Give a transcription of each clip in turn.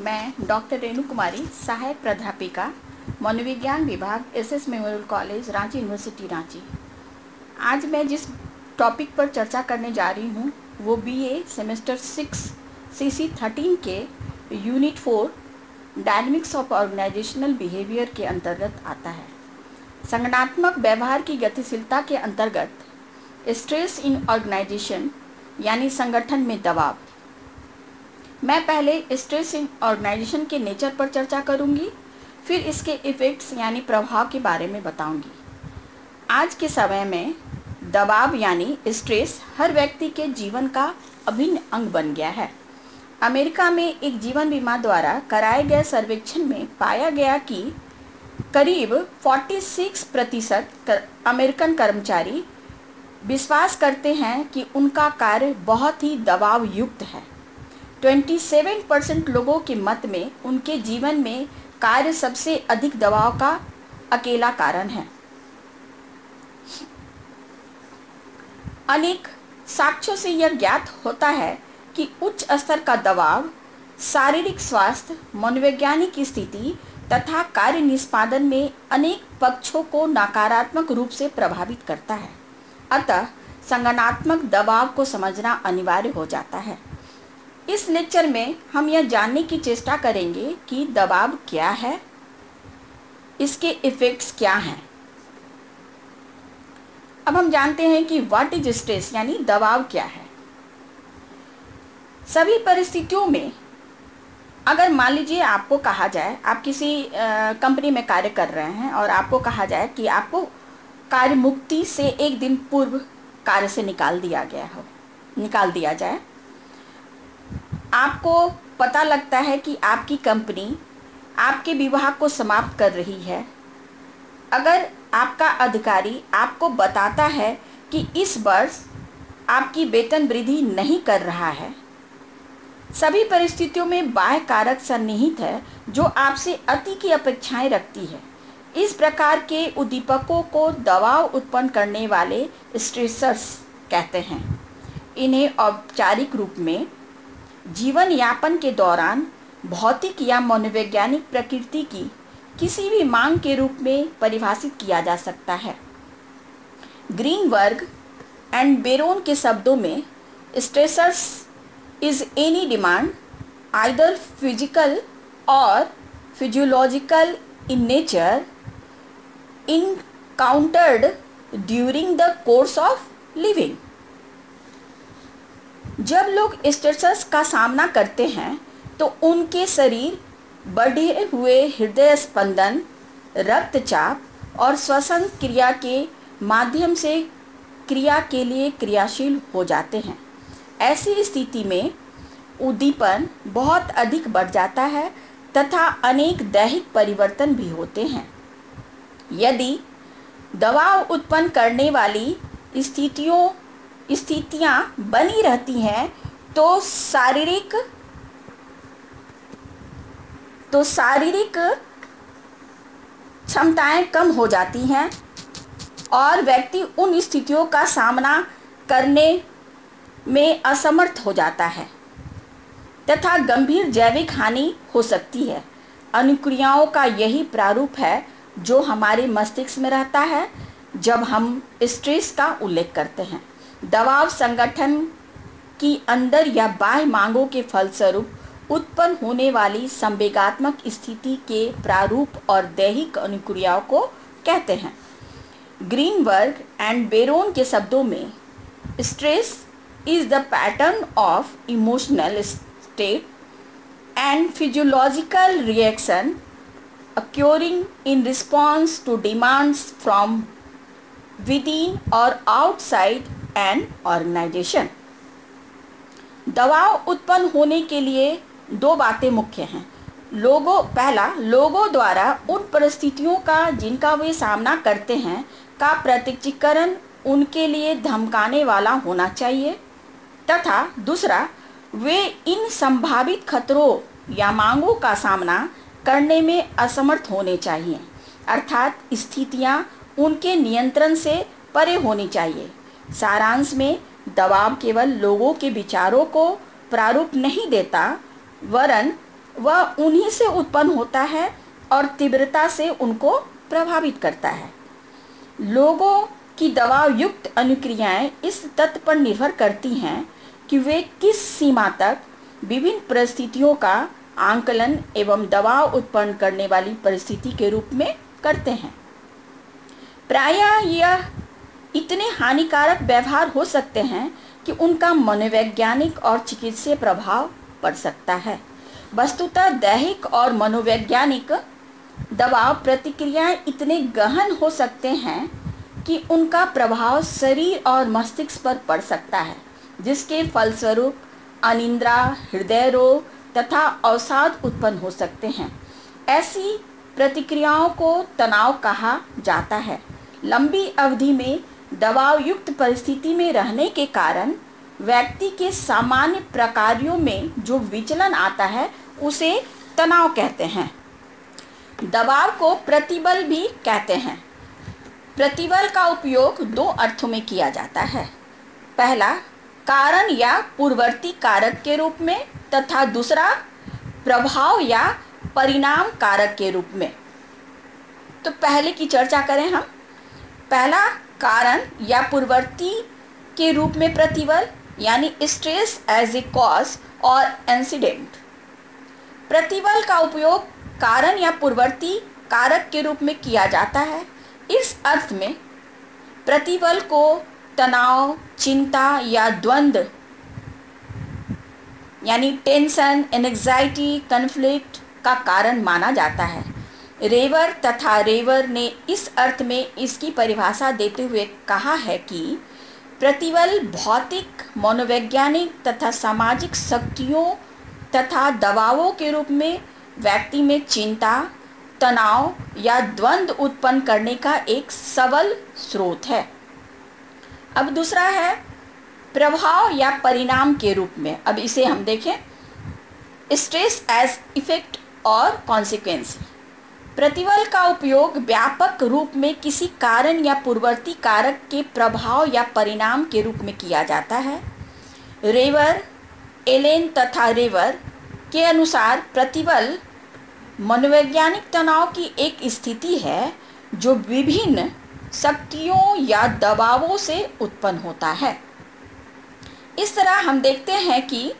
मैं डॉक्टर रेणु कुमारी, सहायक प्राध्यापिका, मनोविज्ञान विभाग, SS memorial college, Ranchi university, Ranchi. आज मैं जिस टॉपिक पर चर्चा करने जा रही हूँ वो बीए सेमेस्टर 6 सीसी 13 के unit 4 dynamics of organisational behaviour के अंतर्गत आता है। संगठनात्मक व्यवहार की गतिशीलता के अंतर्गत स्ट्रेस इन ऑर्गेनाइजेशन यानी संगठन में दबाव। मैं पहले स्ट्रेस इन ऑर्गेनाइजेशन के नेचर पर चर्चा करूंगी, फिर इसके इफ़ेक्ट्स यानी प्रभाव के बारे में बताऊंगी। आज के समय में दबाव यानी स्ट्रेस हर व्यक्ति के जीवन का अभिन्न अंग बन गया है। अमेरिका में एक जीवन बीमा द्वारा कराए गए सर्वेक्षण में पाया गया कि करीब 46% अमेरिकन कर्मचारी विश्वास करते हैं कि उनका कार्य बहुत ही दबाव युक्त है। 27% लोगों के मत में उनके जीवन में कार्य सबसे अधिक दबाव का अकेला कारण है। अनेक साक्ष्यों से यह ज्ञात होता है कि उच्च स्तर का दबाव शारीरिक स्वास्थ्य, मनोवैज्ञानिक स्थिति तथा कार्य निष्पादन में अनेक पक्षों को नकारात्मक रूप से प्रभावित करता है। अतः संगठनात्मक दबाव को समझना अनिवार्य हो जाता है। इस लेक्चर में हम यह जानने की चेष्टा करेंगे कि दबाव क्या है, इसके इफ़ेक्ट्स क्या हैं। अब हम जानते हैं कि व्हाट इज स्ट्रेस यानी दबाव क्या है। सभी परिस्थितियों में अगर मान लीजिए आपको कहा जाए, आप किसी कंपनी में कार्य कर रहे हैं और आपको कहा जाए कि आपको कार्य मुक्ति से एक दिन पूर्व कार्य से निकाल दिया जाए। आपको पता लगता है कि आपकी कंपनी आपके विभाग को समाप्त कर रही है। अगर आपका अधिकारी आपको बताता है कि इस वर्ष आपकी वेतन वृद्धि नहीं कर रहा है, सभी परिस्थितियों में बाह्य कारक सन्निहित है जो आपसे अति की अपेक्षाएं रखती है। इस प्रकार के उद्दीपकों को दबाव उत्पन्न करने वाले स्ट्रेसर्स कहते हैं। इन्हें औपचारिक रूप में जीवन यापन के दौरान भौतिक या मनोवैज्ञानिक प्रकृति की किसी भी मांग के रूप में परिभाषित किया जा सकता है। ग्रीनबर्ग एंड बेरोन के शब्दों में stressors is any demand, either physical or physiological in nature, encountered during the course of living। जब लोग स्ट्रेसर्स का सामना करते हैं तो उनके शरीर बढ़े हुए हृदय स्पंदन, रक्तचाप और श्वसन क्रिया के माध्यम से क्रिया के लिए क्रियाशील हो जाते हैं। ऐसी स्थिति में उद्दीपन बहुत अधिक बढ़ जाता है तथा अनेक दैहिक परिवर्तन भी होते हैं। यदि दबाव उत्पन्न करने वाली स्थितियां बनी रहती हैं तो शारीरिक क्षमताएं कम हो जाती हैं और व्यक्ति उन स्थितियों का सामना करने में असमर्थ हो जाता है तथा गंभीर जैविक हानि हो सकती है। अनुक्रियाओं का यही प्रारूप है जो हमारे मस्तिष्क में रहता है जब हम स्ट्रेस का उल्लेख करते हैं। दबाव संगठन की अंदर या बाह्य मांगों के फलस्वरूप उत्पन्न होने वाली संवेगात्मक स्थिति के प्रारूप और दैहिक अनुक्रियाओं को कहते हैं। ग्रीनबर्ग एंड बेरोन के शब्दों में stress is the pattern of emotional state and physiological reaction occurring in response to demands from within or outside an organization। दबाव उत्पन्न होने के लिए दो बातें मुख्य हैं। पहला, लोगों द्वारा उन परिस्थितियों का जिनका वे सामना करते हैं का प्रत्यक्षीकरण उनके लिए धमकाने वाला होना चाहिए तथा दूसरा, वे इन संभावित खतरों या मांगों का सामना करने में असमर्थ होने चाहिए, अर्थात स्थितियां उनके नियंत्रण से परे होनी चाहिए। सारांश में दबाव केवल लोगों के विचारों को प्रारूप नहीं देता वरन वह उन्हीं से उत्पन्न होता है और तीव्रता से उनको प्रभावित करता है। लोगों की दबाव युक्त अनुक्रियाएं इस तथ्य पर निर्भर करती हैं कि वे किस सीमा तक विभिन्न परिस्थितियों का आंकलन एवं दबाव उत्पन्न करने वाली परिस्थिति के रूप में करते हैं। प्रायः यह इतने हानिकारक व्यवहार हो सकते हैं कि उनका मनोवैज्ञानिक और चिकित्सीय प्रभाव पड़ सकता है। वस्तुतः दैहिक और मनोवैज्ञानिक दबाव प्रतिक्रियाएं इतने गहन हो सकते हैं कि उनका प्रभाव शरीर और मस्तिष्क पर पड़ सकता है, जिसके फलस्वरूप अनिद्रा, हृदय रोग तथा अवसाद उत्पन्न हो सकते हैं। ऐसी प्रतिक्रियाओं को तनाव कहा जाता है। लंबी अवधि में दबाव युक्त परिस्थिति में रहने के कारण व्यक्ति के सामान्य प्रकार्यों में जो विचलन आता है उसे तनाव कहते हैं। दबाव को प्रतिबल भी कहते हैं। प्रतिबल का उपयोग दो अर्थों में किया जाता है। पहला, कारण या पूर्ववर्ती कारक के रूप में तथा दूसरा प्रभाव या परिणाम कारक के रूप में। तो पहले की चर्चा करें हम। पहला, कारण या पूर्ववर्ती के रूप में प्रतिबल यानी स्ट्रेस एज ए कॉज और इंसिडेंट। प्रतिबल का उपयोग कारण या पूर्ववर्ती कारक के रूप में किया जाता है। इस अर्थ में प्रतिबल को तनाव, चिंता या द्वंद्व यानी टेंशन, एंजाइटी, कॉन्फ्लिक्ट का कारण माना जाता है। रेवर तथा रेवर ने इस अर्थ में इसकी परिभाषा देते हुए कहा है कि प्रतिबल भौतिक, मनोवैज्ञानिक तथा सामाजिक शक्तियों तथा दबावों के रूप में व्यक्ति में चिंता, तनाव या द्वंद्व उत्पन्न करने का एक सबल स्रोत है। अब दूसरा है प्रभाव या परिणाम के रूप में। अब इसे हम देखें, स्ट्रेस एज इफेक्ट और कॉन्सिक्वेंस। प्रतिबल का उपयोग व्यापक रूप में किसी कारण या पूर्ववर्ती कारक के प्रभाव या परिणाम के रूप में किया जाता है। रेवर, एलेन तथा रेवर के अनुसार प्रतिबल मनोवैज्ञानिक तनाव की एक स्थिति है जो विभिन्न शक्तियों या दबावों से उत्पन्न होता है। इस तरह हम देखते हैं कि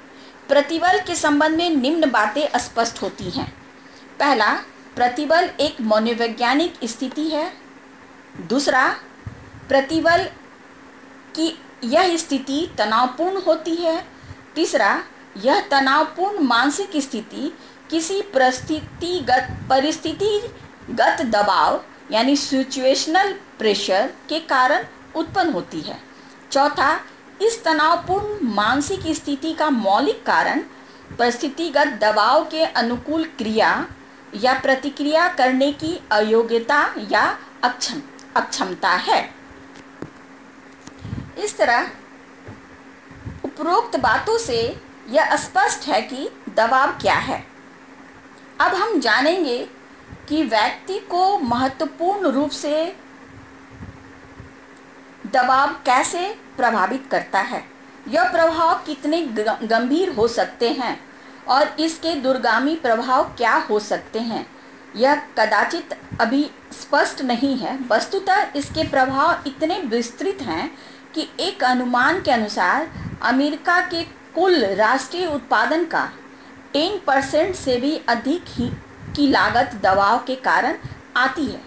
प्रतिबल के संबंध में निम्न बातें स्पष्ट होती हैं। पहला, प्रतिबल एक मनोवैज्ञानिक स्थिति है। दूसरा, प्रतिबल की यह स्थिति तनावपूर्ण होती है। तीसरा, यह तनावपूर्ण मानसिक स्थिति किसी परिस्थितिगत दबाव यानी सिचुएशनल प्रेशर के कारण उत्पन्न होती है। चौथा, इस तनावपूर्ण मानसिक स्थिति का मौलिक कारण परिस्थितिगत दबाव के अनुकूल क्रिया या प्रतिक्रिया करने की अयोग्यता या अक्षमता है। इस तरह उपरोक्त बातों से यह स्पष्ट है कि दबाव क्या है। अब हम जानेंगे कि व्यक्ति को महत्वपूर्ण रूप से दबाव कैसे प्रभावित करता है, यह प्रभाव कितने गंभीर हो सकते हैं और इसके दूरगामी प्रभाव क्या हो सकते हैं, यह कदाचित अभी स्पष्ट नहीं है। वस्तुतः इसके प्रभाव इतने विस्तृत हैं कि एक अनुमान के अनुसार अमेरिका के कुल राष्ट्रीय उत्पादन का 10% से भी अधिक की लागत दबाव के कारण आती है।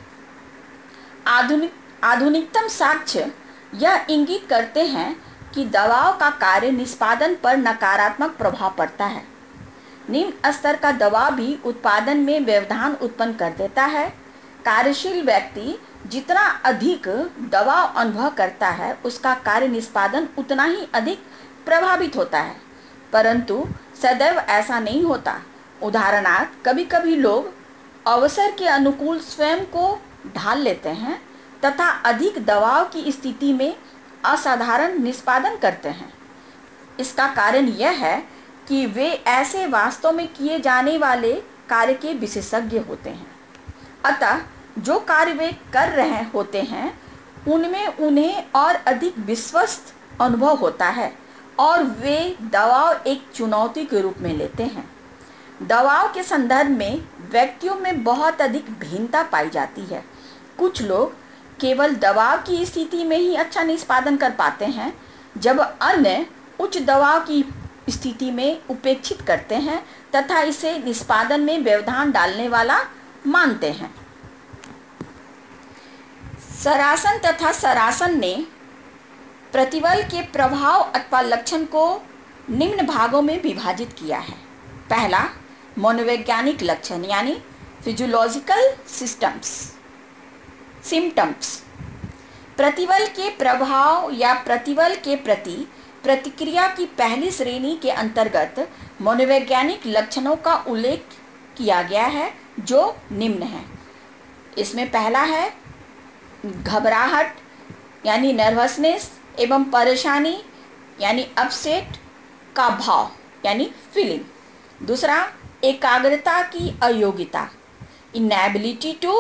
आधुनिकतम साक्ष्य यह इंगित करते हैं कि दबाव का कार्य निष्पादन पर नकारात्मक प्रभाव पड़ता है। निम्न स्तर का दबाव भी उत्पादन में व्यवधान उत्पन्न कर देता है। कार्यशील व्यक्ति जितना अधिक दबाव अनुभव करता है उसका कार्य निष्पादन उतना ही अधिक प्रभावित होता है, परंतु सदैव ऐसा नहीं होता। उदाहरणार्थ, कभी कभी लोग अवसर के अनुकूल स्वयं को ढाल लेते हैं तथा अधिक दबाव की स्थिति में असाधारण निष्पादन करते हैं। इसका कारण यह है कि वे ऐसे वास्तव में किए जाने वाले कार्य के विशेषज्ञ होते हैं। अतः जो कार्य वे कर रहे होते हैं उनमें उन्हें और अधिक विश्वस्त अनुभव होता है और वे दबाव एक चुनौती के रूप में लेते हैं। दवाओं के संदर्भ में व्यक्तियों में बहुत अधिक भिन्नता पाई जाती है। कुछ लोग केवल दवा की स्थिति में ही अच्छा निष्पादन कर पाते हैं, जब अन्य उच्च दवाओं की स्थिति में उपेक्षित करते हैं तथा इसे निष्पादन में व्यवधान डालने वाला मानते हैं। सरासन तथा सरासन ने प्रतिबल के प्रभाव अथवा लक्षण को निम्न भागों में विभाजित किया है। पहला, मनोवैज्ञानिक लक्षण यानी फिजियोलॉजिकल सिम्टम्स। प्रतिबल के प्रभाव या प्रतिबल के प्रति प्रतिक्रिया की पहली श्रेणी के अंतर्गत मनोवैज्ञानिक लक्षणों का उल्लेख किया गया है, जो निम्न है। इसमें पहला है घबराहट यानी नर्वसनेस एवं परेशानी यानी अपसेट का भाव यानी फीलिंग। दूसरा, एकाग्रता की अयोग्यता, इनएबिलिटी टू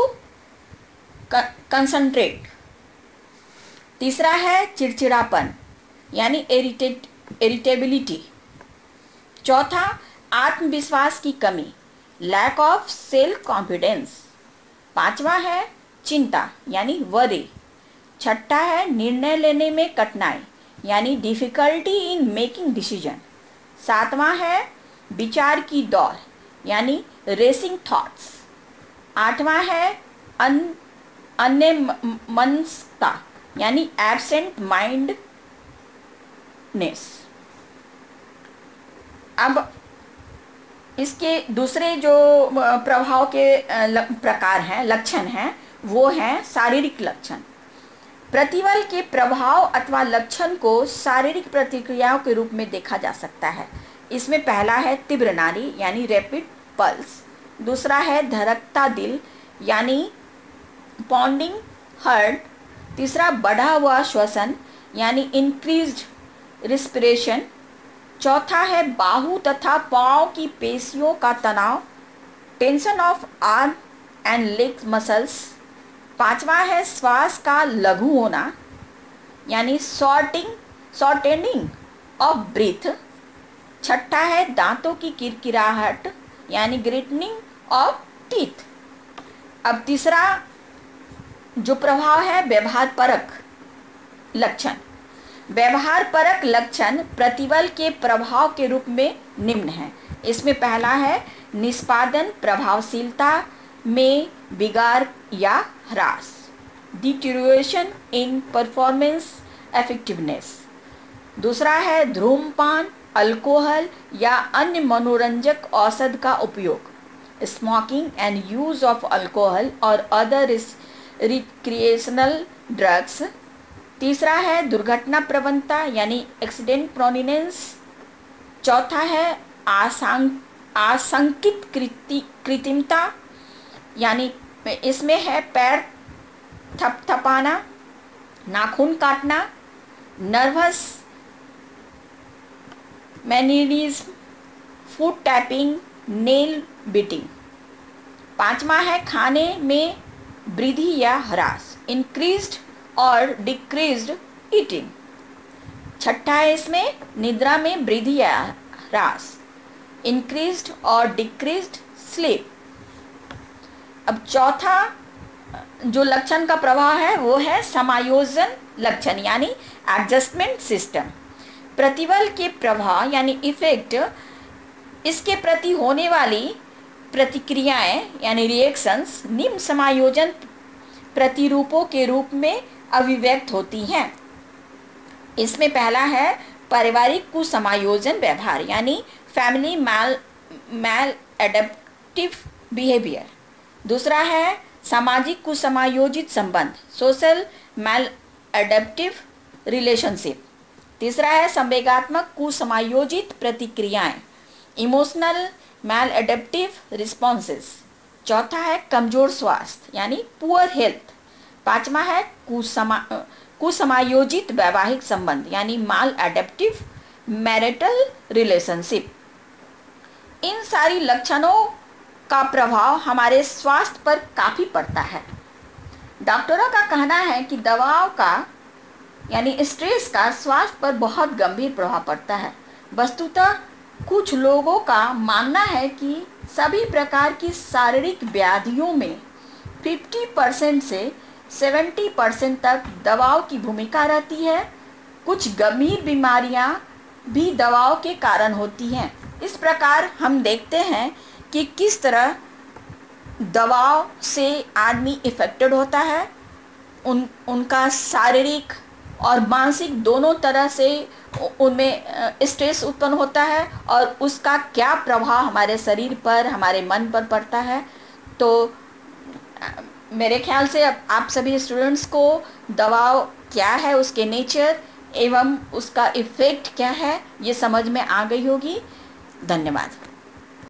कंसंट्रेट। तीसरा है चिड़चिड़ापन यानी इरिटेबिलिटी। चौथा, आत्मविश्वास की कमी, लैक ऑफ सेल्फ कॉन्फिडेंस। पांचवा है चिंता यानी वरी। छठा है निर्णय लेने में कठिनाई यानी डिफिकल्टी इन मेकिंग डिसीजन। सातवां है विचार की दौड़ यानी रेसिंग थॉट्स। आठवां है अन्यमनस्कता यानी एब्सेंट माइंडनेस। अब इसके दूसरे जो प्रभाव के प्रकार हैं, लक्षण हैं, वो हैं शारीरिक लक्षण। प्रतिबल के प्रभाव अथवा लक्षण को शारीरिक प्रतिक्रियाओं के रूप में देखा जा सकता है। इसमें पहला है तीव्र नाड़ी यानी रैपिड पल्स। दूसरा है धड़कता दिल यानी पॉन्डिंग हार्ट। तीसरा, बढ़ा हुआ श्वसन यानी इंक्रीज्ड रिस्पिरेशन। चौथा है बाहु तथा पांव की पेशियों का तनाव, tension of arm and leg muscles. पांचवा है श्वास का लघु होना यानी शॉर्टेनिंग ऑफ ब्रीथ। छठा है दांतों की किरकिराहट यानी ग्रिटनिंग ऑफ टीथ। अब तीसरा जो प्रभाव है व्यवहार परक लक्षण। व्यवहार परक लक्षण प्रतिबल के प्रभाव के रूप में निम्न है। इसमें पहला है निष्पादन प्रभावशीलता में बिगाड़ या ह्रास, डिटेरियोरेशन इन परफॉर्मेंस इफेक्टिवनेस। दूसरा है धूम्रपान, अल्कोहल या अन्य मनोरंजक औषध का उपयोग, smoking and use of alcohol और अदर रिक्रिएशनल ड्रग्स। तीसरा है दुर्घटना प्रवणता यानी एक्सीडेंट प्रोनिनेंस। चौथा है आशंकित कृत्रिमता यानी इसमें है पैर थपथपाना, नाखून काटना, nervous mannerism, foot tapping, nail beating. पांचवा है खाने में वृद्धि या ह्रास, इंक्रीज्ड और डिक्रीज्ड ईटिंग। छठा है इसमें निद्रा में वृद्धि या ह्रास, इंक्रीज्ड और डिक्रीज्ड स्लीप। अब चौथा जो लक्षण का प्रभाव है वो है समायोजन लक्षण यानी एडजस्टमेंट सिस्टम। प्रतिबल के प्रभाव यानी इफेक्ट, इसके प्रति होने वाली प्रतिक्रियाएं यानी रिएक्शंस निम्न समायोजन प्रतिरूपों के रूप में अभिव्यक्त होती हैं। इसमें पहला है पारिवारिक कुसमायोजन व्यवहार यानी फैमिली मैल एडेप्टिव बिहेवियर। दूसरा है सामाजिक कुसमायोजित संबंध, सोशल मैल एडेप्टिव रिलेशनशिप। तीसरा है संवेगात्मक कुसमायोजित प्रतिक्रियाएं, इमोशनल मैल एडेप्टिव रिस्पॉन्सेस। चौथा है कमजोर स्वास्थ्य यानी पुअर हेल्थ। पांचवा है कुसमायोजित वैवाहिक संबंध यानी माल एडेप्टिव मैरिटल रिलेशनशिप। इन सारी लक्षणों का प्रभाव हमारे स्वास्थ्य पर काफ़ी पड़ता है। डॉक्टरों का कहना है कि दवाओं का यानी स्ट्रेस का स्वास्थ्य पर बहुत गंभीर प्रभाव पड़ता है। वस्तुतः कुछ लोगों का मानना है कि सभी प्रकार की शारीरिक व्याधियों में 50% से 70% तक दवाओं की भूमिका रहती है। कुछ गंभीर बीमारियां भी दवाओं के कारण होती हैं। इस प्रकार हम देखते हैं कि किस तरह दवाओं से आदमी इफ़ेक्टेड होता है, उनका शारीरिक और मानसिक दोनों तरह से उनमें स्ट्रेस उत्पन्न होता है और उसका क्या प्रभाव हमारे शरीर पर, हमारे मन पर पड़ता है। तो मेरे ख्याल से अब आप सभी स्टूडेंट्स को दवाओं क्या है, उसके नेचर एवं उसका इफ़ेक्ट क्या है, ये समझ में आ गई होगी। धन्यवाद।